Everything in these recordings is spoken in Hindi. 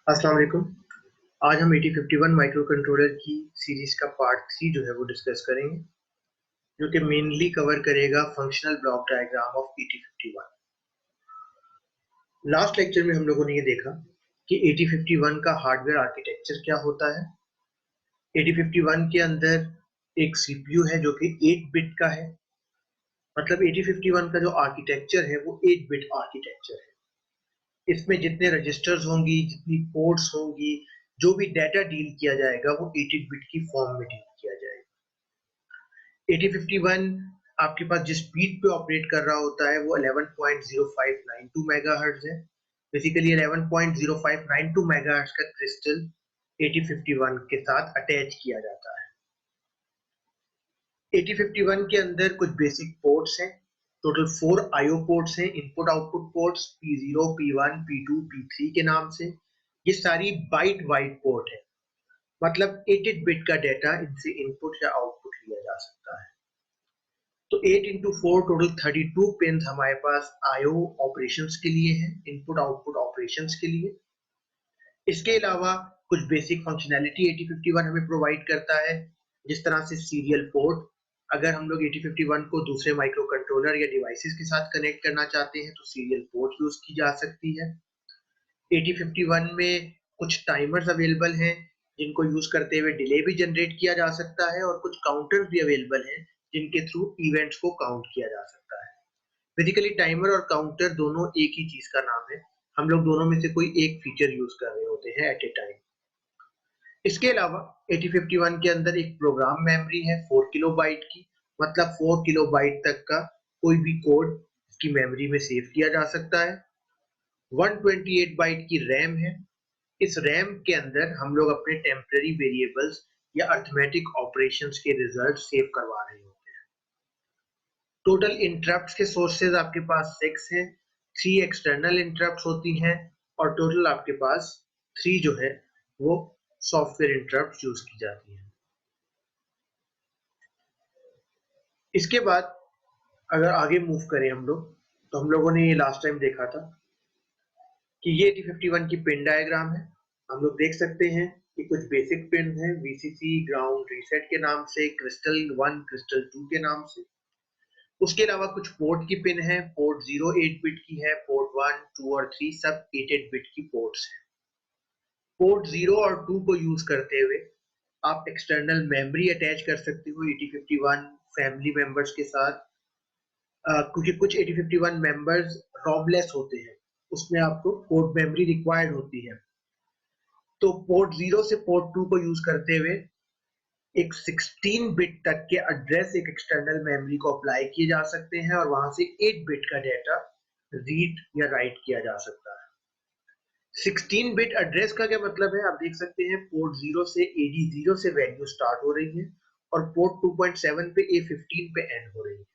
अस्सलाम वालेकुम। आज हम 8051 माइक्रो कंट्रोलर की सीरीज का पार्ट 3 जो है वो डिस्कस करेंगे, जो कि मेनली कवर करेगा functional block diagram of 8051। Last lecture में हम लोगों ने ये देखा कि 8051 का हार्डवेयर आर्किटेक्चर क्या होता है। 8051 के अंदर एक सीपीयू है जो कि 8 बिट का है। मतलब 8051 का जो आर्किटेक्चर है वो 8 बिट आर्किटेक्चर है। इसमें जितने रजिस्टर्स होंगी, जितनी पोर्ट्स होंगी, जो भी डाटा डील किया जाएगा वो 8 बिट की फॉर्म में डील किया जाएगा। 8051 आपके पास जिस स्पीड पे ऑपरेट कर रहा होता है वो 11.0592 मेगाहर्ट्ज है। बेसिकली 11.0592 मेगाहर्ट्ज का क्रिस्टल 8051 के साथ अटैच किया जाता है। 8051 के अंदर कुछ बेसिक पोर्ट्स हैं। टोटल 4 आईओ पोर्ट्स हैं, input output ports P0, P1, P2, P3 के नाम से। ये सारी बाइट वाइड पोर्ट है, मतलब 8 बिट का डाटा इनसे इनपुट या आउटपुट लिया जा सकता है। तो 8 इंटू 4 टोटल 32 पिन हमारे पास आईओ ऑपरेशंस के लिए हैं, इनपुट आउटपुट ऑपरेशंस के लिए। इसके अलावा कुछ बेसिक फंक्शनैलिटी 8051 हमें प्रोवाइड करता है, जिस तरह से सीरियल पोर्ट। अगर हम लोग 8051 को दूसरे माइक्रो कंट्रोलर या डिवाइसेस के साथ कनेक्ट करना चाहते हैं तो सीरियल पोर्ट यूज की जा सकती है। 8051 में कुछ टाइमर्स अवेलेबल हैं, जिनको यूज करते हुए डिले भी जनरेट किया जा सकता है, और कुछ काउंटर्स भी अवेलेबल हैं जिनके थ्रू इवेंट्स को काउंट किया जा सकता है। बेसिकली टाइमर और काउंटर दोनों एक ही चीज का नाम है। हम लोग दोनों में से कोई एक फीचर यूज कर रहे होते हैं एट ए टाइम। इसके अलावा 8051 के अंदर एक प्रोग्राम मेमोरी है 4 किलोबाइट की। मतलब 4 किलोबाइट तक का कोई भी कोड इसकी मेमोरी में सेव किया जा सकता है। 128 बाइट की रैम है। इस रैम के अंदर हम लोग अपने टेम्पररी वेरिएबल्स या अरिथमेटिक ऑपरेशंस के रिजल्ट सेव करवा रहे होते हैं। टोटल इंटरप्ट्स के सोर्सेज आपके पास 6 हैं। 3 एक्सटर्नल इंटरप्ट्स होती हैं, और टोटल आपके पास 3 जो है वो सॉफ्टवेयर इंटरप्ट्स यूज की जाती हैं। इसके बाद अगर आगे मूव करें हम लोग, तो हम लोगों ने ये लास्ट टाइम देखा था कि ये 8051 की पिन डायग्राम है। हम लोग देख सकते हैं कि कुछ बेसिक पिन हैं, वीसीसी, ग्राउंड, रीसेट के नाम से, क्रिस्टल 1, क्रिस्टल 2 के नाम से। उसके अलावा कुछ पोर्ट की पिन है। पोर्ट 0 8 बिट की है, पोर्ट 1, 2 और 3 सब 8 बिट की पोर्ट्स हैं। पोर्ट 0 और 2 को यूज करते हुए आप एक्सटर्नल मेमोरी अटैच कर सकते हो 8051 फैमिली मेंबर्स के साथ। क्योंकि कुछ 8051 मेंबर्स रॉमलेस होते हैं, उसमें आपको पोर्ट मेमोरी रिक्वायर्ड होती है। तो पोर्ट 0 से पोर्ट 2 को यूज करते हुए एक 16 बिट तक के एड्रेस एक एक्सटर्नल मेमोरी को अप्लाई किए जा सकते हैं, और वहां से 8 बिट का डाटा रीड या राइट किया जा सकता है। 16 बिट एड्रेस का क्या मतलब है, आप देख सकते हैं पोर्ट 0 से AD0 से वैल्यू स्टार्ट हो रही है, और पोर्ट 2.7 पे A15 पे एंड हो रही है।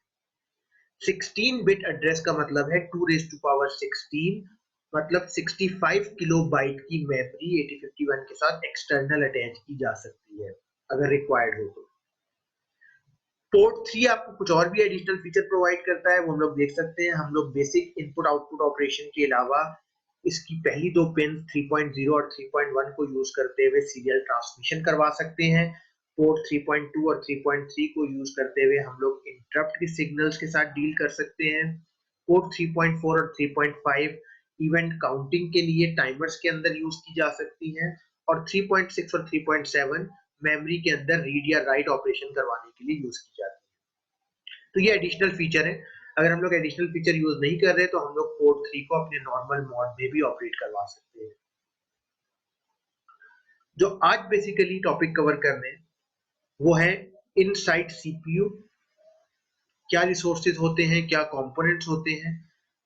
16 बिट एड्रेस का मतलब है 2 रेज़ टू पावर 16, मतलब 65 किलोबाइट की मेमोरी 8051 के साथ एक्सटर्नल अटैच की जा सकती है अगर रिक्वायर्ड हो तो। पोर्ट 3 आपको कुछ और भी एडिशनल फीचर प्रोवाइड करता है, वो हम लोग देख सकते हैं। हम लोग बेसिक इनपुट आउटपुट ऑपरेशन के अलावा इसकी पहली 2 पिन 3.0 और 3.1 को यूज करते हुए सीरियल ट्रांसमिशन करवा सकते हैं। पोर्ट 3.2 और 3.3 को यूज करते हुए हम लोग इंटरप्ट के सिग्नल्स के साथ डील कर सकते हैं। पोर्ट 3.4 और 3.5 इवेंट काउंटिंग के लिए टाइमर्स के अंदर यूज की जा सकती हैं, और 3.6 और 3.7 मेमोरी के अंदर रीड या राइट ऑपरेशन करवाने के लिए यूज की जाती है। तो ये एडिशनल फीचर है। अगर हम लोग एडिशनल फीचर यूज नहीं कर रहे तो हम लोग पोर्ट 3 को अपने नॉर्मल मोड में भी ऑपरेट करवा सकते हैं। जो आज बेसिकली टॉपिक कवर करने हैं वो है इनसाइड सीपीयू। क्या रिसोर्सेज होते हैं, क्या कंपोनेंट्स होते हैं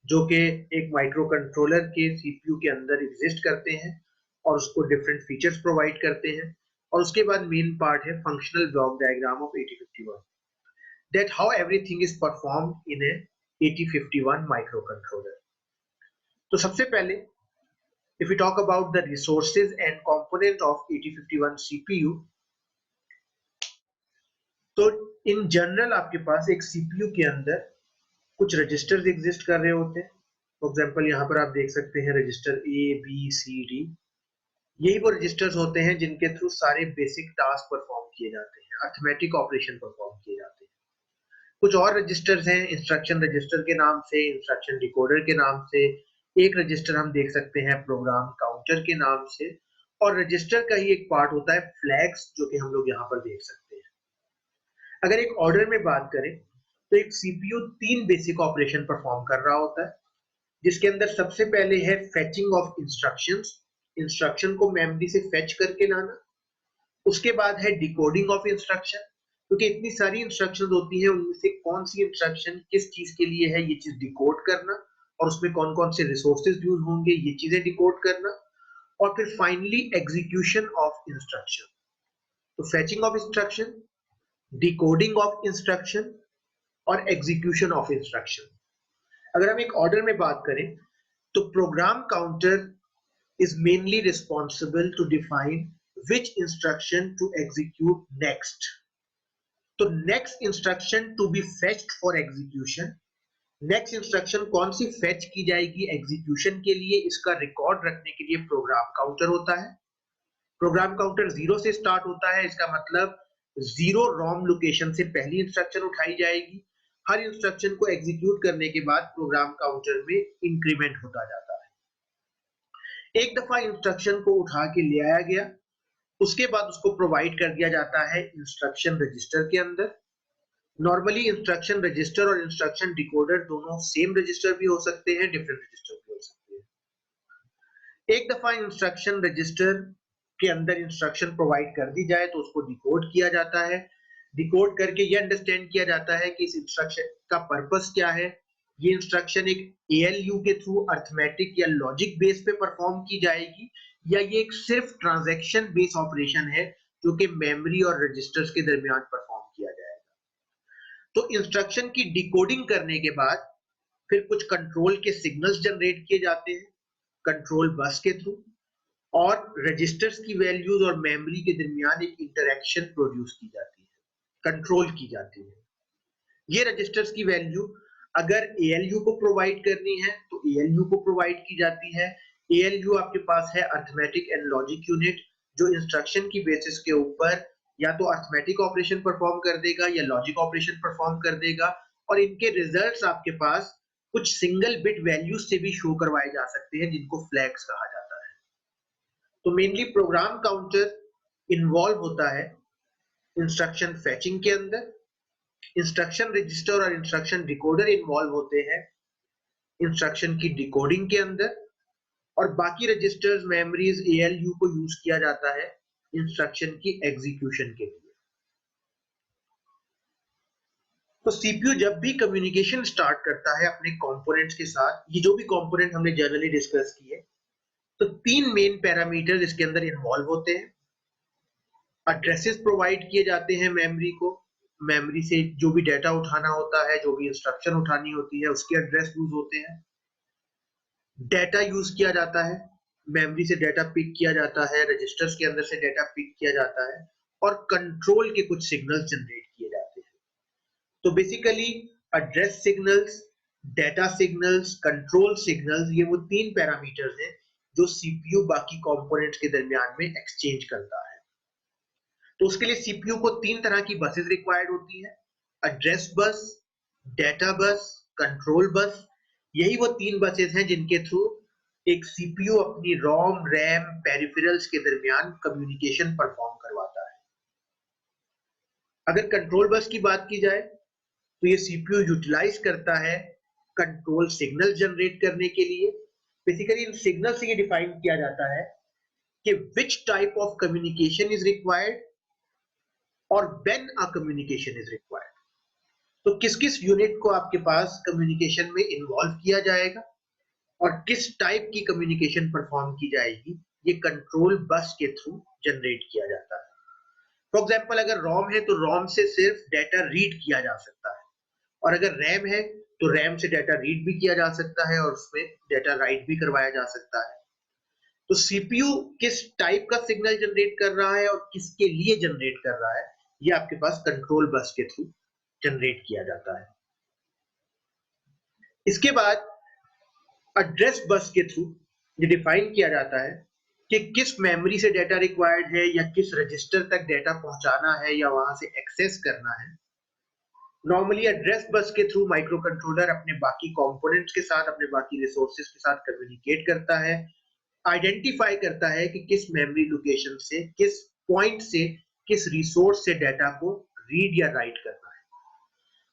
जो कि एक माइक्रो कंट्रोलर के सीपीयू के अंदर एग्जिस्ट करते हैं और उसको डिफरेंट फीचर्स प्रोवाइड करते हैं। और उसके बाद मेन पार्ट है functional block diagram of 8051, that how everything is performed in a 8051 microcontroller. तो सबसे पहले if we talk about the resources and component of 8051 CPU, तो इन जनरल आपके पास एक CPU के अंदर कुछ रजिस्टर्स एग्जिस्ट कर रहे होते हैं। फॉर एग्जांपल यहाँ पर आप देख सकते हैं register A, B, C, D। यही वो रजिस्टर्स होते हैं जिनके थ्रू सारे बेसिक टास्क परफॉर्म किए जाते हैं, अर्थमेटिक ऑपरेशन परफॉर्म किए जाते हैं। कुछ और रजिस्टर्स हैं इंस्ट्रक्शन रजिस्टर के नाम से, इंस्ट्रक्शन डिकोडर के नाम से। एक रजिस्टर हम देख सकते हैं प्रोग्राम काउंटर के नाम से, और रजिस्टर का ही एक पार्ट होता है फ्लैग्स, जो कि हम लोग यहाँ पर देख सकते हैं। अगर एक ऑर्डर में बात करें तो एक सीपीयू 3 बेसिक ऑपरेशन परफॉर्म कर रहा होता है, जिसके अंदर सबसे पहले है फेचिंग ऑफ इंस्ट्रक्शंस, इंस्ट्रक्शन को मेमोरी से फेच करके लाना। उसके बाद है डिकोडिंग ऑफ इंस्ट्रक्शन, क्योंकि इतनी सारी इंस्ट्रक्शंस होती हैं, उनमें से कौन सी इंस्ट्रक्शन किस चीज के लिए है ये चीज डिकोड करना, और उसमें कौन कौन से रिसोर्सेज यूज होंगे ये चीजें डिकोड करना। और फिर फाइनली एग्जीक्यूशन ऑफ इंस्ट्रक्शन। तो fetching of instruction, decoding of instruction और एग्जीक्यूशन ऑफ इंस्ट्रक्शन। अगर हम एक ऑर्डर में बात करें तो program counter is mainly responsible to define which instruction to execute next. तो next instruction to be fetched for execution, next instruction कौन सी fetch की जाएगी execution के लिए, इसका रिकॉर्ड रखने के लिए प्रोग्राम काउंटर होता है। प्रोग्राम काउंटर 0 से स्टार्ट होता है, इसका मतलब 0 रोम लोकेशन से पहली इंस्ट्रक्शन उठाई जाएगी। हर इंस्ट्रक्शन को एग्जीक्यूट करने के बाद प्रोग्राम काउंटर में इंक्रीमेंट होता जाता है। एक दफा इंस्ट्रक्शन को उठा के ले आया गया, उसके बाद उसको प्रोवाइड कर दिया जाता है इंस्ट्रक्शन रजिस्टर के अंदर। नॉर्मली इंस्ट्रक्शन रजिस्टर और इंस्ट्रक्शन डिकोडर दोनों सेम रजिस्टर भी हो सकते हैं, डिफरेंट रजिस्टर भी हो सकते हैं। एक दफा इंस्ट्रक्शन रजिस्टर के अंदर इंस्ट्रक्शन प्रोवाइड कर दी जाए तो उसको डिकोड किया जाता है। डिकोड करके ये अंडरस्टैंड किया जाता है कि इस इंस्ट्रक्शन का पर्पस क्या है। ये इंस्ट्रक्शन एक एएलयू के थ्रू अर्थमेटिक या लॉजिक बेस पे परफॉर्म की जाएगी, या ये एक सिर्फ ट्रांजैक्शन बेस ऑपरेशन है जो कि मेमोरी और रजिस्टर्स के दरमियान परफॉर्म किया जाएगा। तो इंस्ट्रक्शन की डिकोडिंग करने के बाद फिर कुछ कंट्रोल के सिग्नल्स जनरेट किए जाते हैं कंट्रोल बस के थ्रू, और रजिस्टर्स की वैल्यूज और मेमोरी के दरमियान एक इंटरेक्शन प्रोड्यूस की जाती है, कंट्रोल की जाती है। ये रजिस्टर्स की वैल्यू अगर एएलयू को प्रोवाइड करनी है तो एएलयू को प्रोवाइड की जाती है। एएलयू आपके पास है अर्थमेटिक एंड लॉजिक यूनिट, जो इंस्ट्रक्शन की बेसिस के ऊपर या तो अर्थमेटिक ऑपरेशन परफॉर्म कर देगा या लॉजिक ऑपरेशन परफॉर्म कर देगा, और इनके रिजल्ट्स आपके पास कुछ सिंगल बिट वैल्यूज से भी शो करवाए जा सकते हैं, जिनको फ्लैग्स कहा जाता है। तो मेनली प्रोग्राम काउंटर इन्वॉल्व होता है इंस्ट्रक्शन फेचिंग के अंदर, इंस्ट्रक्शन रजिस्टर और इंस्ट्रक्शन डिकोडर इन्वॉल्व होते हैं इंस्ट्रक्शन की डिकोडिंग के अंदर, और बाकी रजिस्टर्स मेमोरीज एएलयू को यूज किया जाता है इंस्ट्रक्शन की एग्जीक्यूशन के लिए। तो सीपीयू जब भी कम्युनिकेशन स्टार्ट करता है अपने कंपोनेंट्स के साथ, ये जो भी कंपोनेंट हमने जनरली डिस्कस किए, तो 3 मेन पैरामीटर्स इसके अंदर इन्वॉल्व होते हैं। एड्रेसेस प्रोवाइड किए जाते हैं मेमोरी को, मेमोरी से जो भी डाटा उठाना होता है, जो भी इंस्ट्रक्शन उठानी होती है, उसके एड्रेस यूज होते हैं। डाटा यूज किया जाता है, मेमोरी से डाटा पिक किया जाता है, रजिस्टर्स के अंदर से डाटा पिक किया जाता है, और कंट्रोल के कुछ सिग्नल्स जनरेट किए जाते हैं। तो basically address signals, data signals, control signals, ये वो 3 पैरामीटर्स हैं जो सीपीयू बाकी कंपोनेंट्स के दरमियान में एक्सचेंज करता है। तो उसके लिए सीपीयू को 3 तरह की बसेस रिक्वायर्ड होती है, एड्रेस बस, डाटा बस, कंट्रोल बस। यही वो 3 बसेस हैं जिनके थ्रू एक सीपीयू अपनी रोम, रैम, पेरिफेरल्स के दरमियान कम्युनिकेशन परफॉर्म करवाता है। अगर कंट्रोल बस की बात की जाए तो ये सीपीयू यूटिलाइज करता है कंट्रोल सिग्नल जनरेट करने के लिए। बेसिकली इन सिग्नल से ये डिफाइन किया जाता है कि which type of communication is required और when a communication is required. तो किस किस यूनिट को आपके पास कम्युनिकेशन में इन्वॉल्व किया जाएगा और किस टाइप की कम्युनिकेशन परफॉर्म की जाएगी, ये कंट्रोल बस के थ्रू जनरेट किया जाता है। फॉर एग्जांपल अगर रोम है तो रोम से सिर्फ डाटा रीड किया जा सकता है, और अगर रैम है तो रैम से डाटा रीड भी किया जा सकता है और उसमें डाटा राइट भी करवाया जा सकता है। तो सीपीयू किस टाइप का सिग्नल जनरेट कर रहा है और किसके लिए जनरेट कर रहा है, ये आपके पास कंट्रोल बस के थ्रू जनरेट किया जाता है। इसके बाद एड्रेस बस के थ्रू ये डिफाइन किया जाता है कि किस मेमोरी से डेटा रिक्वायर्ड है या किस रजिस्टर तक डेटा पहुंचाना है या वहां से एक्सेस करना है। नॉर्मली एड्रेस बस के थ्रू माइक्रो कंट्रोलर अपने बाकी कंपोनेंट्स के साथ, अपने बाकी रिसोर्सेज के साथ कम्युनिकेट करता है, आइडेंटिफाई करता है कि किस मेमोरी लोकेशन से, किस पॉइंट से, किस रिसोर्स से डेटा को रीड या राइट करना है।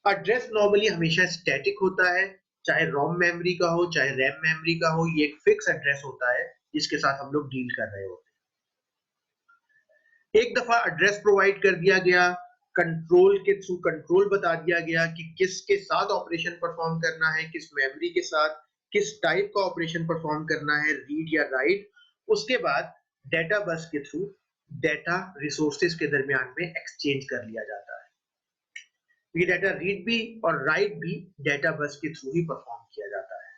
एड्रेस नॉर्मली हमेशा स्टैटिक होता है, चाहे रोम मेमोरी का हो चाहे रैम मेमोरी का हो, ये एक फिक्स एड्रेस होता है जिसके साथ हम लोग डील कर रहे होते हैं। एक दफा एड्रेस प्रोवाइड कर दिया गया, कंट्रोल के थ्रू कंट्रोल बता दिया गया कि किसके साथ ऑपरेशन परफॉर्म करना है, किस मेमोरी के साथ किस टाइप का ऑपरेशन परफॉर्म करना है, रीड या राइट। उसके बाद डेटा बस के थ्रू डेटा रिसोर्सेज के दरमियान में एक्सचेंज कर लिया जाता है। ये डेटा रीड भी और राइट भी डेटा बस के थ्रू ही परफॉर्म किया जाता है।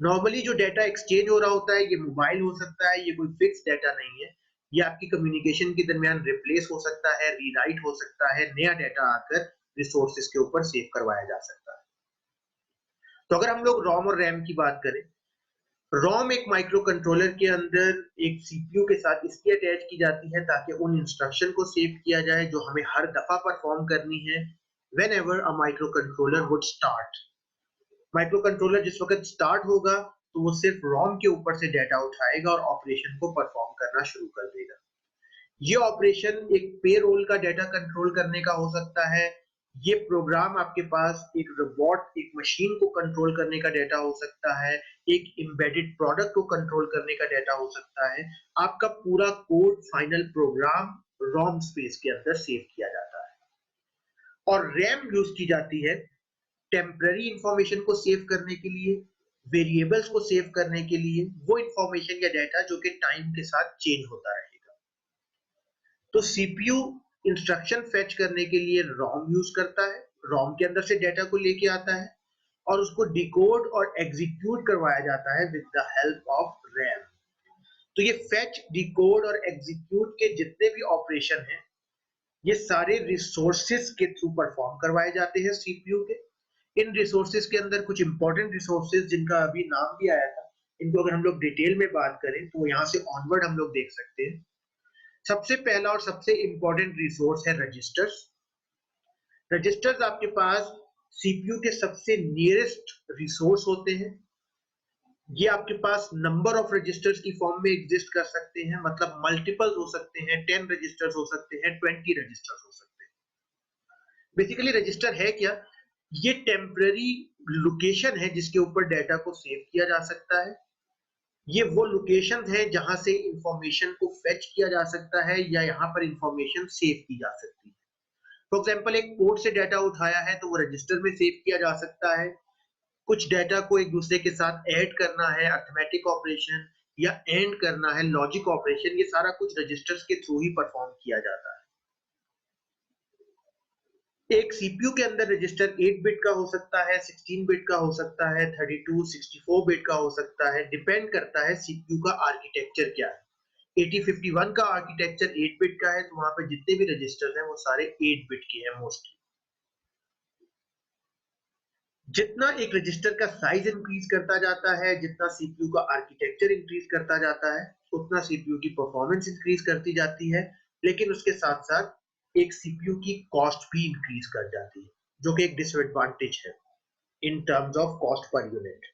नॉर्मली जो डेटा एक्सचेंज हो रहा होता है, ये मोबाइल हो सकता है, ये कोई फिक्स डेटा नहीं है। ये आपकी कम्युनिकेशन के दरमियान रिप्लेस हो सकता है, रीराइट हो सकता है, नया डेटा आकर रिसोर्सेज के ऊपर सेव करवाया जा सकता है। तो अगर हम लोग रोम और रैम की बात करें, रोम एक माइक्रो कंट्रोलर के अंदर एक सीपीयू के साथ इसलिए अटैच की जाती है ताकि उन इंस्ट्रक्शन को सेव किया जाए जो हमें हर दफा परफॉर्म करनी है whenever a micro controller would start. Micro controller जिस वक्त स्टार्ट होगा तो वो सिर्फ रोम के ऊपर से डेटा उठाएगा और ऑपरेशन को परफॉर्म करना शुरू कर देगा। ये ऑपरेशन एक पेरोल का डेटा कंट्रोल करने का हो सकता है। ये प्रोग्राम आपके पास एक रोबोट, एक मशीन को कंट्रोल करने का डेटा हो सकता है, एक एम्बेडेड प्रोडक्ट को कंट्रोल करने का डेटा हो सकता है। आपका पूरा कोड, फाइनल प्रोग्राम रोम स्पेस के अंदर सेव किया जाता है। और रैम यूज की जाती है टेम्पररी इंफॉर्मेशन को सेव करने के लिए, वेरिएबल्स को सेव करने के लिए, वो इंफॉर्मेशन या डेटा जो कि टाइम के साथ चेंज होता रहेगा। तो सीपीयू इंस्ट्रक्शन फेच करने के लिए रोम यूज करता है, रोम के अंदर से डेटा को लेके आता है और उसको डिकोड और एग्जीक्यूट करवाया जाता है with the help of RAM. तो ये फेच, डिकोड और एग्जीक्यूट के जितने भी ऑपरेशन हैं, ये सारे रिसोर्सेज के थ्रू परफॉर्म करवाए जाते हैं सीपीयू के। इन रिसोर्सेज के अंदर कुछ इंपॉर्टेंट रिसोर्सेज जिनका अभी नाम भी आया था, इनको अगर हम लोग डिटेल में बात करें तो यहाँ से ऑनवर्ड हम लोग देख सकते हैं। सबसे पहला और सबसे इंपॉर्टेंट रिसोर्स है रजिस्टर्स। रजिस्टर्स आपके पास सीपीयू के सबसे नियरेस्ट रिसोर्स होते हैं। ये आपके पास नंबर ऑफ रजिस्टर्स की फॉर्म में एग्जिस्ट कर सकते हैं, मतलब मल्टीपल्स हो सकते हैं, 10 रजिस्टर्स हो सकते हैं, 20 रजिस्टर्स हो सकते हैं। बेसिकली रजिस्टर है क्या? ये टेम्पररी लोकेशन है जिसके ऊपर डेटा को सेव किया जा सकता है। ये वो लोकेशन है जहां से इंफॉर्मेशन को फेच किया जा सकता है या यहाँ पर इंफॉर्मेशन सेव की जा सकती है। फॉर एग्जाम्पल, एक पोर्ट से डेटा उठाया है तो वो रजिस्टर में सेव किया जा सकता है। कुछ डेटा को एक दूसरे के साथ ऐड करना है, अर्थमेटिक ऑपरेशन या एंड करना है, लॉजिक ऑपरेशन, ये सारा कुछ रजिस्टर्स के थ्रू ही परफॉर्म किया जाता है। एक सीपीयू के अंदर रजिस्टर 8 बिट का हो सकता है, 16 बिट का हो सकता है, 32, 64 बिट का हो सकता है, डिपेंड करता है सीपीयू का आर्किटेक्चर क्या है। 8051 का आर्किटेक्चर 8 बिट का है, तो वहां पे जितने भी रजिस्टर्स हैं वो सारे 8 बिट के हैं मोस्टली। जितना एक रजिस्टर का साइज इंक्रीज करता जाता है, जितना सीपीयू का आर्किटेक्चर इंक्रीज करता जाता है, उतना सीपीयू की परफॉर्मेंस इंक्रीज करती जाती है। लेकिन उसके साथ साथ एक सीपीयू की कॉस्ट भी इंक्रीज कर जाती है, जो कि एक डिसएडवांटेज है in terms of cost per unit.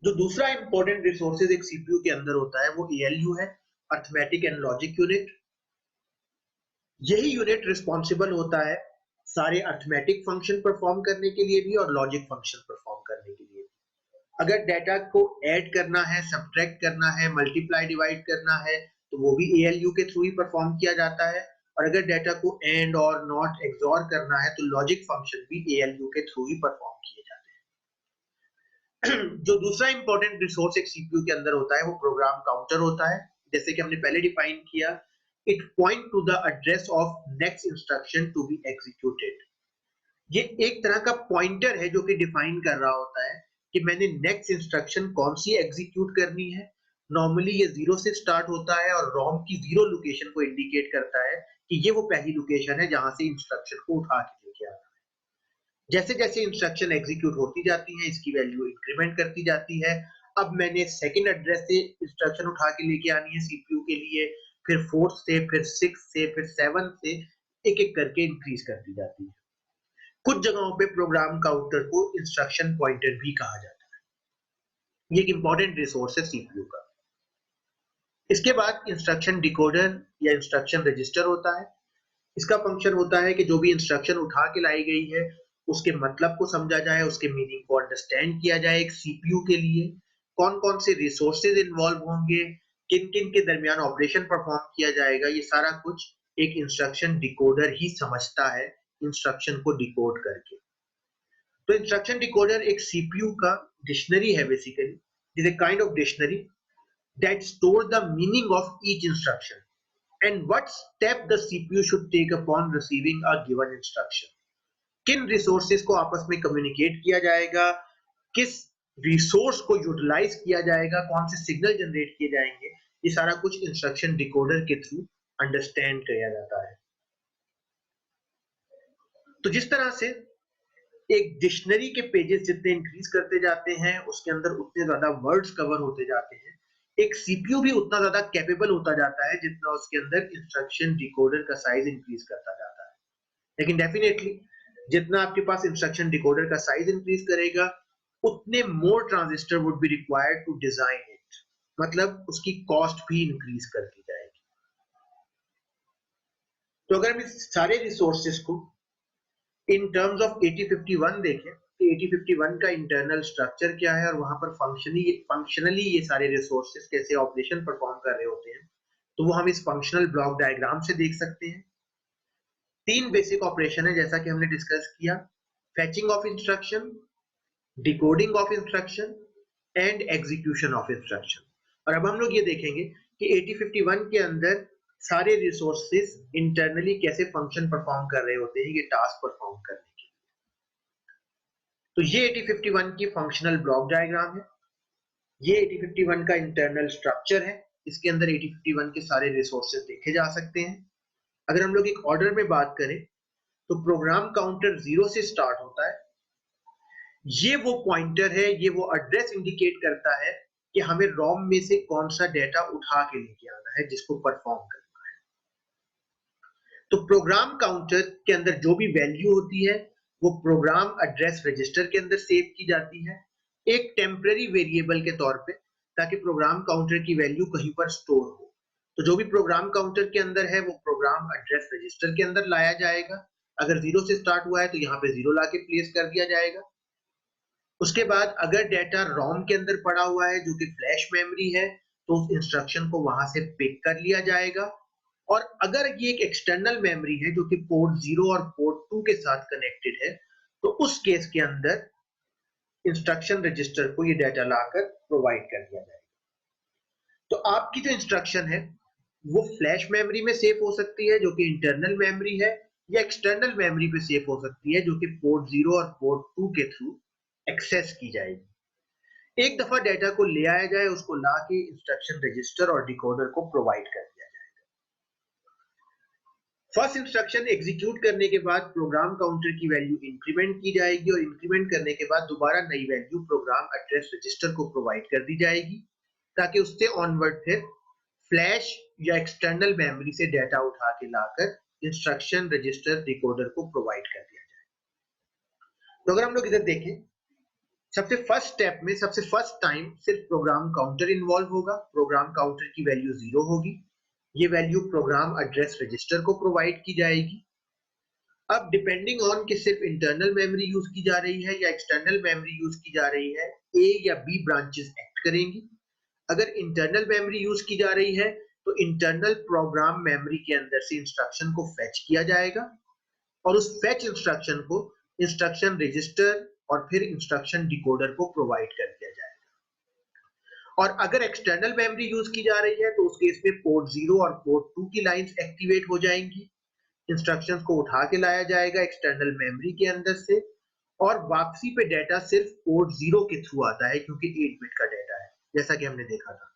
जो दूसरा इंपॉर्टेंट रिसोर्सेज एक सीपीयू के अंदर होता है वो एएलयू है, अर्थमेटिक एंड लॉजिक यूनिट। यही यूनिट रिस्पॉन्सिबल होता है सारे अर्थमेटिक फंक्शन परफॉर्म करने के लिए भी और लॉजिक फंक्शन परफॉर्म करने के लिए। अगर डेटा को ऐड करना है, सब्ट्रैक्ट करना है, मल्टीप्लाई डिवाइड करना है, तो वो भी एएलयू के थ्रू ही परफॉर्म किया जाता है। और अगर डेटा को एंड और नॉट, एक्सऑर करना है, तो लॉजिक फंक्शन भी एएलयू के थ्रू ही परफॉर्म किए जाते हैं। जो दूसरा इंपॉर्टेंट रिसोर्स एक सीपीयू के अंदर होता है वो प्रोग्राम काउंटर होता है। जैसे कि हमने पहले डिफाइन किया, it point to the address of next instruction to be executed. ये एक तरह का पॉइंटर है जो कि डिफाइन कर रहा होता है कि मैंने नेक्स्ट इंस्ट्रक्शन कौन सी एग्जीक्यूट करनी है। नॉर्मली ये 0 से स्टार्ट होता है और रोम की 0 लोकेशन को इंडिकेट करता है कि ये वो पहली लोकेशन है जहां से इंस्ट्रक्शन को उठा के लेके आना है। जैसे जैसे इंस्ट्रक्शन एग्जीक्यूट होती जाती है, इसकी वैल्यू इंक्रीमेंट करती जाती है। अब मैंने सेकंड एड्रेस से इंस्ट्रक्शन उठा के लेके आनी है सीपीयू के लिए, फिर फोर्थ से, फिर सिक्स से, फिर सेवन से, एक एक करके इंक्रीज करती जाती है। कुछ जगहों पे प्रोग्राम काउंटर को इंस्ट्रक्शन पॉइंटर भी कहा जाता है। ये एक इंपॉर्टेंट रिसोर्स है सीपीयू का। इसके बाद इंस्ट्रक्शन डिकोडर या इंस्ट्रक्शन रजिस्टर होता है। इसका फंक्शन होता है कि जो भी इंस्ट्रक्शन उठा के लाई गई है उसके मतलब को समझा जाए, उसके मीनिंग को अंडरस्टैंड किया जाए। एक सीपीयू के लिए कौन कौन से रिसोर्सेज इन्वॉल्व होंगे, किन किन के दरमियान ऑपरेशन परफॉर्म किया जाएगा, ये सारा कुछ एक इंस्ट्रक्शन डिकोडर ही समझता है इंस्ट्रक्शन को डिकोड करके। तो इंस्ट्रक्शन डिकोडर एक सीपीयू का डिक्शनरी है, basically is a kind of dictionary that store the meaning of each instruction and what step the CPU should take upon receiving a given instruction. किन रिसोर्सेज को आपस में कम्युनिकेट किया जाएगा, किस रिसोर्स को यूटिलाइज किया जाएगा, कौन से सिग्नल जनरेट किए जाएंगे, ये सारा कुछ इंस्ट्रक्शन डिकोडर के थ्रू अंडरस्टैंड किया जाता है। तो जिस तरह से एक डिक्शनरी के पेजेस जितने इंक्रीज करते जाते हैं उसके अंदर उतने ज्यादा वर्ड्स कवर होते जाते हैं, एक सीपीयू भी उतना ज्यादा कैपेबल होता जाता है जितना उसके अंदर इंस्ट्रक्शन डिकोडर का साइज इंक्रीज करता जाता है। लेकिन डेफिनेटली जितना आपके पास इंस्ट्रक्शन डिकोडर का साइज इंक्रीज करेगा उतने more transistor would be required to design it, मतलब उसकी कॉस्ट भी इंक्रीज करती जाएगी। तो अगर हम इस सारे रिसोर्सेज को इन टर्म्स ऑफ 8051 देखें कि 8051 का इंटरनल स्ट्रक्चर क्या है और वहां पर फंक्शनली ये सारे रिसोर्सेज कैसे ऑपरेशन परफॉर्म कर रहे होते हैं, तो वो हम इस फंक्शनल ब्लॉक डायग्राम से देख सकते हैं। तीन बेसिक ऑपरेशन है जैसा कि हमने डिस्कस किया, fetching of instruction, decoding of instruction and execution of instruction. और अब हम लोग ये देखेंगे कि 8051 के अंदर सारे रिसोर्सेज इंटरनली कैसे फंक्शन परफॉर्म कर रहे होते हैं, ये टास्क परफॉर्म करने के। तो ये 8051 की फंक्शनल ब्लॉक डायग्राम है, ये 8051 का इंटरनल स्ट्रक्चर है, इसके अंदर 8051 के सारे रिसोर्सेज देखे जा सकते हैं। अगर हम लोग एक ऑर्डर में बात करें तो प्रोग्राम काउंटर 0 से स्टार्ट होता है। ये वो पॉइंटर है, ये वो एड्रेस इंडिकेट करता है कि हमें रोम में से कौन सा डेटा उठा के लेके आना है जिसको परफॉर्म करना है। तो प्रोग्राम काउंटर के अंदर जो भी वैल्यू होती है वो प्रोग्राम एड्रेस रजिस्टर के अंदर सेव की जाती है एक टेम्पररी वेरिएबल के तौर पे, ताकि प्रोग्राम काउंटर की वैल्यू कहीं पर स्टोर हो। तो जो भी प्रोग्राम काउंटर के अंदर है वो प्रोग्राम एड्रेस रजिस्टर के अंदर लाया जाएगा। अगर 0 से स्टार्ट हुआ है तो यहाँ पे 0 लाके प्लेस कर दिया जाएगा। उसके बाद अगर डेटा रोम के अंदर पड़ा हुआ है जो कि फ्लैश मेमोरी है तो उस इंस्ट्रक्शन को वहां से पिक कर लिया जाएगा। और अगर ये एक एक्सटर्नल मेमोरी है जो कि पोर्ट 0 और पोर्ट 2 के साथ कनेक्टेड है तो उस केस के अंदर इंस्ट्रक्शन रजिस्टर को ये डेटा लाकर प्रोवाइड कर दिया जाएगा। तो आपकी जो इंस्ट्रक्शन है वो फ्लैश मेमोरी में सेव हो सकती है जो कि इंटरनल मेमोरी है, या एक्सटर्नल मेमोरी पे सेव हो सकती है जो कि पोर्ट 0 और पोर्ट 2 के थ्रू एक्सेस की जाएगी। एक दफा डेटा को ले आया जाए, उसको ला के इंस्ट्रक्शन रजिस्टर और डिकोडर को प्रोवाइड कर दिया जाएगा। फर्स्ट इंस्ट्रक्शन एग्जीक्यूट करने के बाद प्रोग्राम काउंटर की वैल्यू इंक्रीमेंट की जाएगी और इंक्रीमेंट करने के बाद दोबारा नई वैल्यू प्रोग्राम एड्रेस रजिस्टर को प्रोवाइड कर दी जाएगी, ताकि उससे ऑनवर्ड फिर फ्लैश या एक्सटर्नल मेमोरी से डेटा उठा के लाकर इंस्ट्रक्शन रजिस्टर डिकोडर को प्रोवाइड कर दिया जाए। तो अगर हम लोग इधर देखें, सबसे फर्स्ट स्टेप में सबसे फर्स्ट टाइम सिर्फ प्रोग्राम काउंटर इन्वॉल्व होगा। प्रोग्राम काउंटर की वैल्यू 0 होगी, ये वैल्यू प्रोग्राम एड्रेस रजिस्टर को प्रोवाइड की जाएगी। अब डिपेंडिंग ऑन कि सिर्फ इंटरनल मेमोरी यूज की जा रही है या एक्सटर्नल मेमोरी यूज की जा रही है, ए या बी ब्रांचेस एक्ट करेंगी। अगर इंटरनल मेमोरी यूज की जा रही है तो इंटरनल प्रोग्राम मेमोरी के अंदर से इंस्ट्रक्शन को फेच किया जाएगा और उस फेच इंस्ट्रक्शन को इंस्ट्रक्शन रजिस्टर और फिर इंस्ट्रक्शन डिकोडर को प्रोवाइड कर दिया जाएगा। और अगर एक्सटर्नल मेमोरी यूज की जा रही है तो उस केस में पोर्ट 0 और पोर्ट 2 की लाइंस एक्टिवेट हो जाएंगी, इंस्ट्रक्शंस को उठा के लाया जाएगा एक्सटर्नल मेमोरी के अंदर से और वापसी पे डेटा सिर्फ पोर्ट 0 के थ्रू आता है क्योंकि 8 बिट का डेटा है जैसा कि हमने देखा था।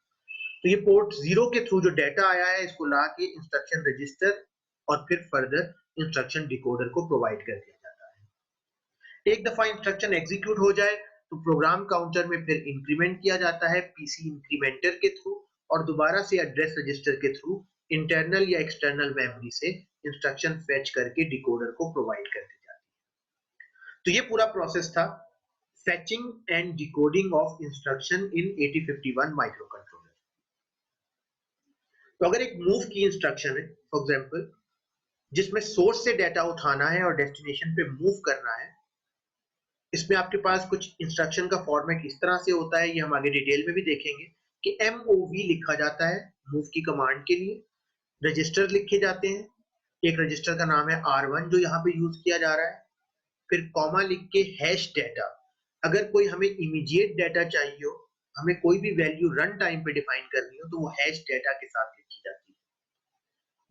तो ये पोर्ट 0 के थ्रू जो डेटा आया है इसको ला के इंस्ट्रक्शन रजिस्टर और फिर फर्दर इंस्ट्रक्शन डिकोडर को प्रोवाइड कर दिया जाता है। एक दफा इंस्ट्रक्शन एग्जीक्यूट हो जाए तो प्रोग्राम काउंटर में फिर इंक्रीमेंट किया जाता है पीसी इंक्रीमेंटर के थ्रू और दोबारा से एड्रेस रजिस्टर के थ्रू इंटरनल या एक्सटर्नल मेमोरी से इंस्ट्रक्शन फेच करके डिकोडर को प्रोवाइड कर दी जाती है। तो ये पूरा प्रोसेस था fetching and decoding of instruction in 8051 microcontroller. तो अगर एक मूव की इंस्ट्रक्शन है फॉर एग्जांपल जिसमें सोर्स से डाटा उठाना है और डेस्टिनेशन पे मूव करना है, इसमें आपके पास कुछ इंस्ट्रक्शन का फॉर्मेट इस तरह से होता है, ये हम आगे डिटेल में भी देखेंगे कि MOV लिखा जाता है मूव की कमांड के लिए, रजिस्टर लिखे जाते हैं, एक रजिस्टर का नाम है R1 जो यहाँ पे यूज किया जा रहा है, फिर कॉमा लिख के हैश डाटा, अगर कोई हमें इमीडिएट डाटा चाहिए हो, हमें कोई भी वैल्यू रन टाइम पे डिफाइन करनी हो तो वो हैश डाटा के साथ लिखी जाती है।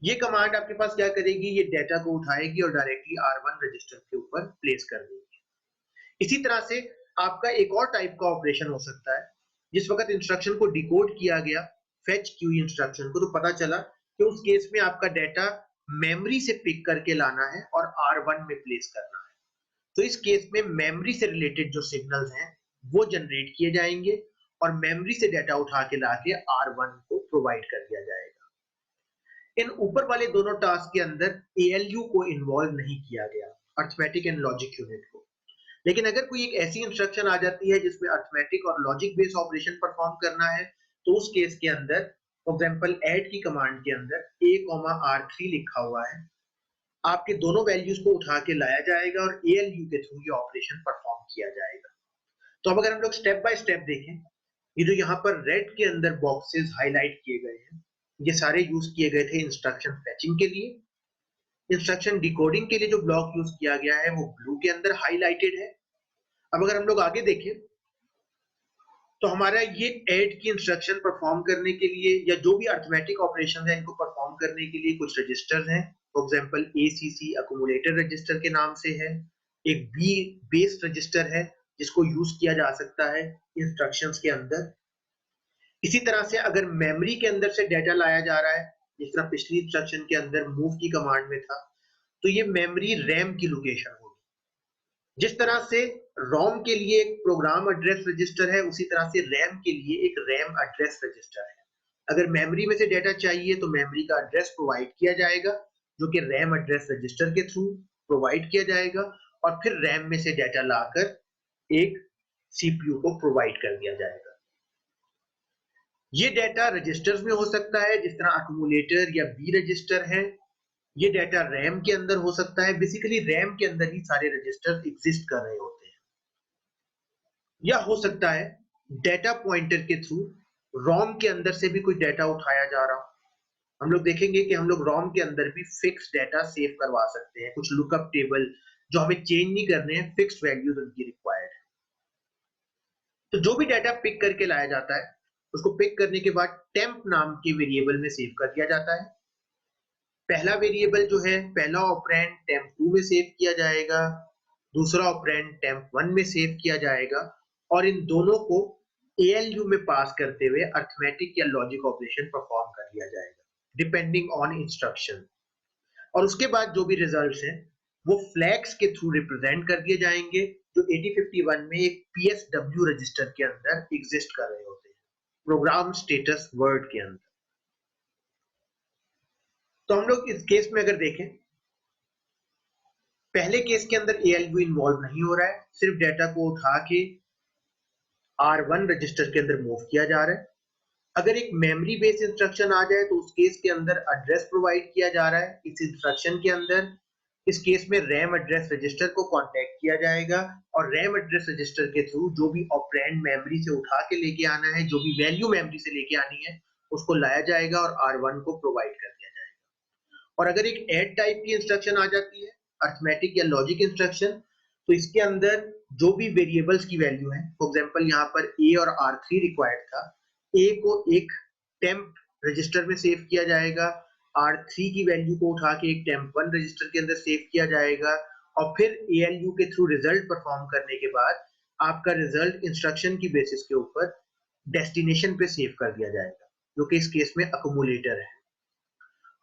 ये कमांड आपके पास क्या करेगी, ये डाटा को उठाएगी और डायरेक्टली R1 रजिस्टर के ऊपर प्लेस कर देगी। इसी तरह से आपका एक और टाइप का ऑपरेशन हो सकता है, जिस वक्त इंस्ट्रक्शन को डिकोड किया गया फेच क्यू इंस्ट्रक्शन को, तो पता चला कि उस केस में आपका डाटा मेमोरी से पिक करके लाना है और R1 में प्लेस करना है। तो इस केस में मेमोरी से रिलेटेड जो सिग्नल्स हैं वो जनरेट किए जाएंगे और मेमोरी से डाटा उठा के लाके R1 को प्रोवाइड कर दिया जाएगा। इन ऊपर वाले दोनों टास्क के अंदर ALU को इन्वॉल्व नहीं किया गया, अर्थमेटिक एंड लॉजिक यूनिट को। लेकिन अगर कोई एक ऐसी इंस्ट्रक्शन आ जाती है जिसमें अर्थमेटिक और लॉजिक बेस्ड ऑपरेशन परफॉर्म करना है, तो उस केस के अंदर फॉर एग्जांपल ऐड की कमांड के अंदर A,R3 लिखा हुआ है, आपके दोनों वैल्यूज को उठा के लाया जाएगा और ALU के थ्रू ये ऑपरेशन परफॉर्म किया जाएगा। तो अब अगर हम लोग स्टेप बाय स्टेप देखें, ये जो यहाँ पर रेड के अंदर बॉक्सेस हाईलाइट किए गए हैं, ये सारे यूज किए गए थे इंस्ट्रक्शन फेचिंग के लिए। इंस्ट्रक्शन डिकोडिंग के लिए जो ब्लॉक यूज किया गया है वो ब्लू के अंदर हाईलाइटेड है। अब अगर हम लोग आगे देखें तो हमारा ये ऐड की इंस्ट्रक्शन परफॉर्म करने के लिए या जो भी अर्थमेटिक ऑपरेशन है इनको परफॉर्म करने के लिए कुछ रजिस्टर्स हैं। For example ACC accumulator register के नाम से है, एक B बेस्ड रजिस्टर है जिसको यूज किया जा सकता है इंस्ट्रक्शंस के अंदर। इसी तरह से अगर मेमोरी के अंदर से डाटा लाया जा रहा है, जिस तरह पिछली इंस्ट्रक्शन के अंदर मूव की कमांड में था, तो ये मेमोरी रैम की लोकेशन होगी। जिस तरह से रोम के लिए एक प्रोग्राम एड्रेस रजिस्टर है, उसी तरह से रैम के लिए एक रैम एड्रेस रजिस्टर है। अगर मेमोरी में से डाटा चाहिए तो मेमोरी का एड्रेस प्रोवाइड किया जाएगा जो कि रैम एड्रेस रजिस्टर के थ्रू प्रोवाइड किया जाएगा और फिर रैम में से डाटा लाकर एक CPU को प्रोवाइड कर दिया जाएगा। ये डाटा रजिस्टर्स में हो सकता है जिस तरह अक्यूमुलेटर या B रजिस्टर है, ये डाटा रैम के अंदर हो सकता है, बेसिकली रैम के अंदर ही सारे रजिस्टर एग्जिस्ट कर रहे होते हैं, या हो सकता है डाटा पॉइंटर के थ्रू रोम के अंदर से भी कोई डाटा उठाया जा रहा हो। हम लोग देखेंगे कि हम लोग रोम के अंदर भी फिक्स डाटा सेव करवा सकते हैं, कुछ लुकअप टेबल जो हमें चेंज नहीं करने हैं, फिक्स वैल्यूज उनकी रिक्वायर्ड है। तो जो भी डाटा पिक करके लाया जाता है उसको पिक करने के बाद टेम्प नाम के वेरिएबल में सेव कर दिया जाता है। पहला वेरिएबल जो है, पहला ऑपरेंड टेम्प2 में सेव किया जाएगा, दूसरा ऑपरेंड टेम्प1 में सेव किया जाएगा और इन दोनों को ALU में पास करते हुए अर्थमेटिक या लॉजिक ऑपरेशन परफॉर्म कर दिया जाएगा डिपेंडिंग ऑन इंस्ट्रक्शन। और उसके बाद जो भी रिजल्ट्स हैं वो फ्लैग्स के थ्रू रिप्रेजेंट कर दिए जाएंगे जो 8051 में एक PSW रजिस्टर के अंदर एग्जिस्ट कर रहे होते हैं, प्रोग्राम स्टेटस वर्ड के अंदर। तो हम लोग इस केस में अगर देखें, पहले केस के अंदर ALU इन्वॉल्व नहीं हो रहा है, सिर्फ डाटा को उठा के R1 रजिस्टर के अंदर मूव किया जा रहा है। अगर एक मेमोरी बेस्ड इंस्ट्रक्शन आ जाए तो उस केस के अंदर एड्रेस प्रोवाइड किया जा रहा है। इस इंस्ट्रक्शन के अंदर इस केस में रैम एड्रेस रजिस्टर को कांटेक्ट किया जाएगा और रैम एड्रेस रजिस्टर के थ्रू जो भी ऑपरेंड मेमोरी से उठा के लेके आना है, जो भी वैल्यू मेमोरी से लेके आनी है, उसको लाया जाएगा और R1 को प्रोवाइड कर दिया जाएगा। और अगर एक ऐड टाइप की इंस्ट्रक्शन आ जाती है, अर्थमेटिक या लॉजिक इंस्ट्रक्शन, तो इसके अंदर जो भी वेरिएबल्स की वैल्यू है, फॉर एग्जांपल यहाँ पर A और R3 रिक्वायर्ड था, A को एक टेम्प रजिस्टर में सेव किया जाएगा, R3 की वैल्यू को उठा के एक टेम्प1 रजिस्टर के अंदर सेव किया जाएगा और फिर ALU के थ्रू रिजल्ट परफॉर्म करने के बाद आपका रिजल्ट इंस्ट्रक्शन की बेसिस के ऊपर डेस्टिनेशन पे सेव कर दिया जाएगा, जो कि इस केस में अक्यूमुलेटर है।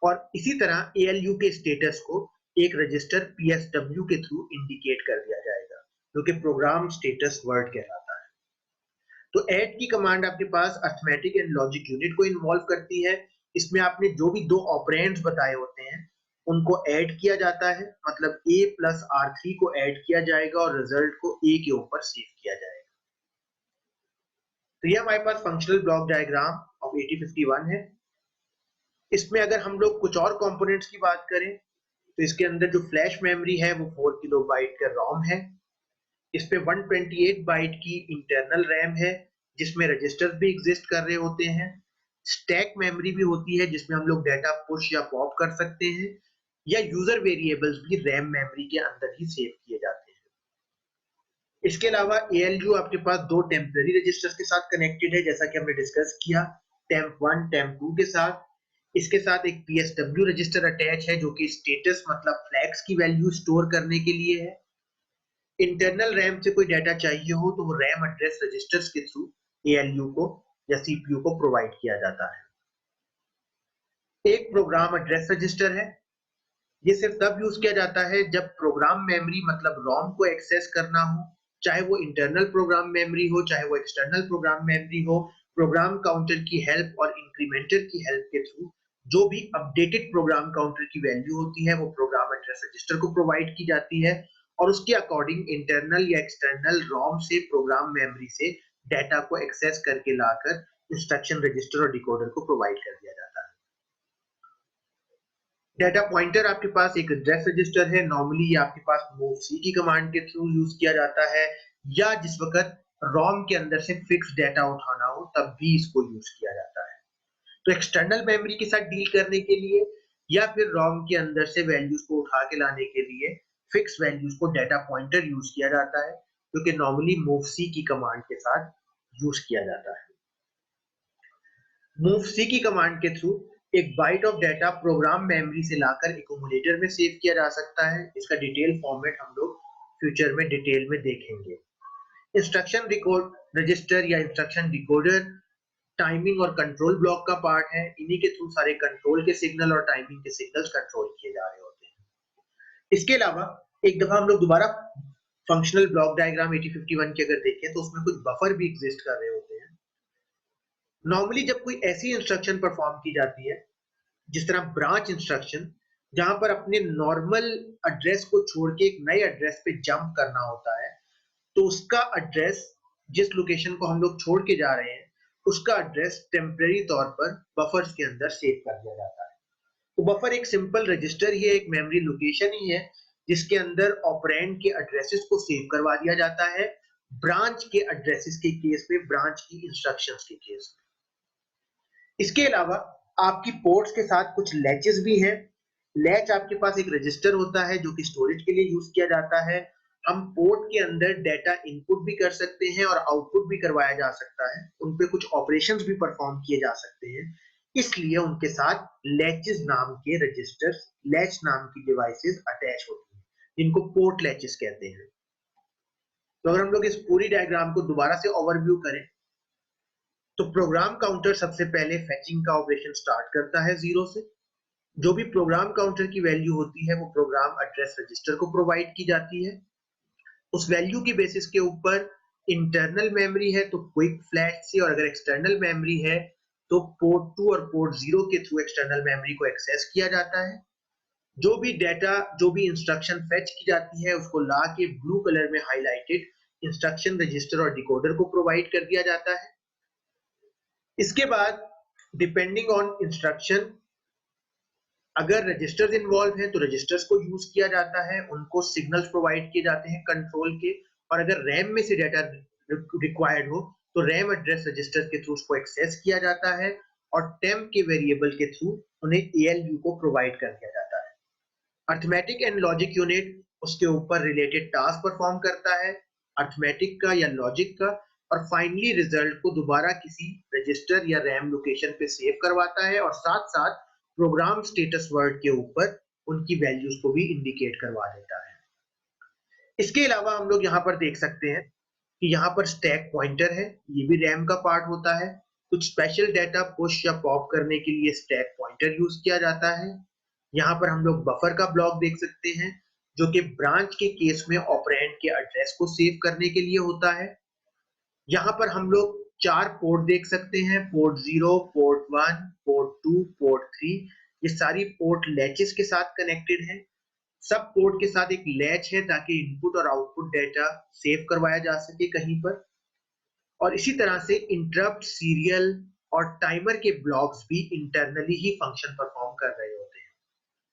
और इसी तरह ALU के स्टेटस को एक रजिस्टर PSW के थ्रू इंडिकेट कर दिया जाएगा, जो कि प्रोग्राम स्टेटस वर्ड कहलाता है। तो ऐड की कमांड आपके पास अरिथमेटिक एंड लॉजिक यूनिट को इन्वॉल्व करती है। इसमें आपने जो भी दो ऑपरेंड्स बताए होते हैं उनको ऐड किया जाता है, मतलब a प्लस r3 को ऐड किया जाएगा और रिजल्ट को a के ऊपर सेव किया जाएगा। तो ये हमारे पास फंक्शनल ब्लॉक डायग्राम ऑफ 8051 है। इसमें अगर हम लोग कुछ और कंपोनेंट्स की बात करें तो इसके अंदर जो फ्लैश मेमोरी है वो 4 किलोबाइट का रोम है। इस पे 128 बाइट की इंटरनल रैम है जिसमें रजिस्टर्स भी एग्जिस्ट कर रहे होते हैं। स्टैक मेमोरी भी होती है जिसमें हम लोग डाटा पुश या पॉप कर सकते हैं, या यूजर वेरिएबल्स भी रैम मेमोरी के अंदर ही सेव किए जाते हैं। इसके अलावा ALU आपके पास दो टेम्पररी रजिस्टर्स के साथ कनेक्टेड है, जैसा कि हमने डिस्कस किया temp1 temp2 के साथ। इसके साथ एक PSW रजिस्टर अटैच है जो कि स्टेटस मतलब फ्लैग्स की वैल्यू स्टोर करने के लिए है। इंटरनल रैम से कोई डाटा चाहिए हो तो वो रैम एड्रेस रजिस्टर्स के थ्रू ALU को या CPU को प्रोवाइड किया जाता है। एक प्रोग्राम एड्रेस रजिस्टर है। ये सिर्फ तब यूज किया जाता है जब प्रोग्राम मेमोरी मतलब रोम को एक्सेस करना हो, चाहे वो इंटरनल प्रोग्राम मेमोरी हो चाहे वो एक्सटर्नल प्रोग्राम मेमोरी हो। प्रोग्राम काउंटर की हेल्प और इंक्रीमेंटर की हेल्प के थ्रू जो भी अपडेटेड प्रोग्राम काउंटर की वैल्यू होती है वो प्रोग्राम एड्रेस रजिस्टर को प्रोवाइड की जाती है और उसके अकॉर्डिंग इंटरनल या एक्सटर्नल रोम से प्रोग्राम मेमोरी से डाटा को एक्सेस करके लाकर इंस्ट्रक्शन रजिस्टर और डिकोडर को प्रोवाइड कर दिया जाता है। डाटा पॉइंटर आपके पास एक एड्रेस रजिस्टर है। नॉर्मली ये आपके पास movc की कमांड के थ्रू यूज किया जाता है, या जिस वक्त रोम के अंदर से फिक्स डाटा उठाना हो तब भी इसको यूज किया जाता है। तो एक्सटर्नल मेमोरी के साथ डील करने के लिए या फिर रोम के अंदर से वैल्यूज को उठा के लाने के लिए फिक्स वैल्यूज को डाटा पॉइंटर यूज किया जाता है, जो कि नॉर्मली movc की कमांड के साथ यूज किया जाता है। movc की कमांड के थ्रू एक byte of data program memory से लाकर एक्यूमुलेटर में सेव किया जा सकता है। इसका डिटेल फॉर्मेट हम लोग फ्यूचर में डिटेल में देखेंगे। इंस्ट्रक्शन रिकॉर्ड रजिस्टर या इंस्ट्रक्शन डिकोडर टाइमिंग और कंट्रोल ब्लॉक का पार्ट है। इन्हीं के थ्रू सारे कंट्रोल के सिग्नल और टाइमिंग के सिग्नल्स कंट्रोल किए जा रहे होते हैं। इसके अलावा एक दफा हम लोग दोबारा फंक्शनल ब्लॉक डायग्राम 8051 की अगर देखें तो उसमें कुछ बफर भी एग्जिस्ट कर रहे होते हैं। नॉर्मली जब कोई ऐसी इंस्ट्रक्शन परफॉर्म की जाती है जिस तरह ब्रांच इंस्ट्रक्शन, जहां पर अपने नॉर्मल एड्रेस को छोड़ के एक नए एड्रेस पे जंप करना होता है, तो उसका एड्रेस जिस लोकेशन को हम लोग छोड़ के जा रहे हैं उसका एड्रेस टेम्परेरी तौर पर बफर्स के अंदर सेव कर दिया जाता है। तो बफर एक सिंपल रजिस्टर ही है, एक मेमोरी लोकेशन ही है जिसके अंदर ऑपरेंड के एड्रेसेस को सेव करवा दिया जाता है, ब्रांच के एड्रेसेस के केस में, ब्रांच की इंस्ट्रक्शंस के केस में। इसके अलावा आपकी पोर्ट्स के साथ कुछ लैचेस भी हैं। लैच आपके पास एक रजिस्टर होता है जो कि स्टोरेज के लिए यूज किया जाता है। हम पोर्ट के अंदर डाटा इनपुट भी कर सकते हैं और आउटपुट भी करवाया जा सकता है, उन पे कुछ ऑपरेशंस भी परफॉर्म किए जा सकते हैं, इसलिए उनके साथ लैचेस नाम के रजिस्टर्स, लैच नाम की डिवाइसेस अटैच होती हैं जिनको पोर्ट लैचेस कहते हैं। तो अगर हम लोग इस पूरी डायग्राम को दोबारा से ओवरव्यू करें तो प्रोग्राम काउंटर सबसे पहले फेचिंग का ऑपरेशन स्टार्ट करता है 0 से। जो भी प्रोग्राम काउंटर की वैल्यू होती है वो प्रोग्राम एड्रेस रजिस्टर को प्रोवाइड की जाती है। उस वैल्यू की बेसिस के ऊपर इंटरनल मेमोरी है तो क्विक फ्लैश से, और अगर एक्सटर्नल मेमोरी है तो पोर्ट 2 और पोर्ट 0 के थ्रू एक्सटर्नल मेमोरी को एक्सेस किया जाता है। जो भी डाटा, जो भी इंस्ट्रक्शन फेच की जाती है उसको ला के ब्लू कलर में हाईलाइटेड इंस्ट्रक्शन रजिस्टर और डिकोडर को प्रोवाइड कर दिया जाता है। इसके बाद डिपेंडिंग ऑन इंस्ट्रक्शन, अगर रजिस्टर्स इन्वॉल्व हैं तो रजिस्टर्स को यूज किया जाता है, उनको सिग्नल्स प्रोवाइड किए जाते हैं कंट्रोल के, और अगर रैम में से डाटा रिक्वायर्ड हो तो रैम एड्रेस रजिस्टर के थ्रू उसको एक्सेस किया जाता है और टेम्प के वेरिएबल के थ्रू उन्हें ALU को प्रोवाइड कर दिया जाता है। अरिथमेटिक एंड लॉजिक यूनिट उसके ऊपर रिलेटेड टास्क परफॉर्म करता है, अरिथमेटिक का या लॉजिक का, और फाइनली रिजल्ट को दोबारा किसी रजिस्टर या रैम लोकेशन पे सेव करवाता है और साथ साथ प्रोग्राम स्टेटस वर्ड के ऊपर उनकी वैल्यूज को भी इंडिकेट करवा देता है। इसके अलावा हम लोग यहाँ पर देख सकते हैं कि यहाँ पर स्टैक पॉइंटर है, ये भी रैम का पार्ट होता है। कुछ स्पेशल डाटा पुश या पॉप करने के लिए स्टैक पॉइंटर यूज किया जाता है। यहाँ पर हम लोग बफर का ब्लॉक देख सकते हैं जो कि ब्रांच के केस में ऑपरेंड के एड्रेस को सेव करने के लिए होता है। यहाँ पर हम लोग 4 पोर्ट देख सकते हैं, पोर्ट 0, पोर्ट 1, पोर्ट 2, पोर्ट 3। ये सारी पोर्ट लैचेस के साथ कनेक्टेड हैं। सब पोर्ट के साथ एक लैच है ताकि इनपुट और आउटपुट डेटा सेव करवाया जा सके कहीं पर। और इसी तरह से इंटरप्ट, सीरियल और टाइमर के ब्लॉक्स भी इंटरनली ही फंक्शन परफॉर्म कर रहे होते हैं,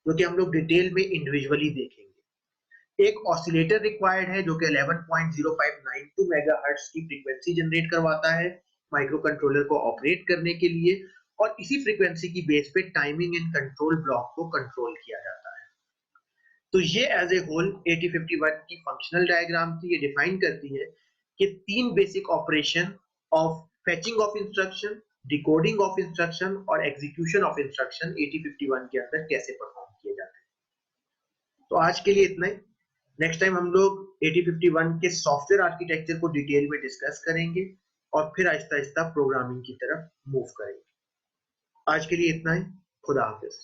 जो कि हम लोग डिटेल में इंडिविजुअली देखेंगे। एक ऑसिलेटर रिक्वायर्ड है जो कि 11.0592 मेगाहर्ट्ज की फ्रीक्वेंसी जनरेट करवाता है माइक्रो कंट्रोलर को ऑपरेट करने के लिए, और इसी फ्रीक्वेंसी की बेस पे टाइमिंग एंड कंट्रोल ब्लॉक को कंट्रोल किया जाता है। तो ये एज ए होल 8051 की फंक्शनल डायग्राम थी। ये डिफाइन करती है कि 3 basic operation of fetching of instruction, decoding of instruction और एग्जीक्यूशन ऑफ इंस्ट्रक्शन 8051 के अंदर कैसे परफॉर्म किए जाते हैं। तो आज के लिए इतना ही। नेक्स्ट टाइम हम लोग 8051 के सॉफ्टवेयर आर्किटेक्चर को डिटेल में डिस्कस करेंगे और फिर आहिस्ता आहिस्ता प्रोग्रामिंग की तरफ मूव करेंगे। आज के लिए इतना ही। खुदा हाफिज।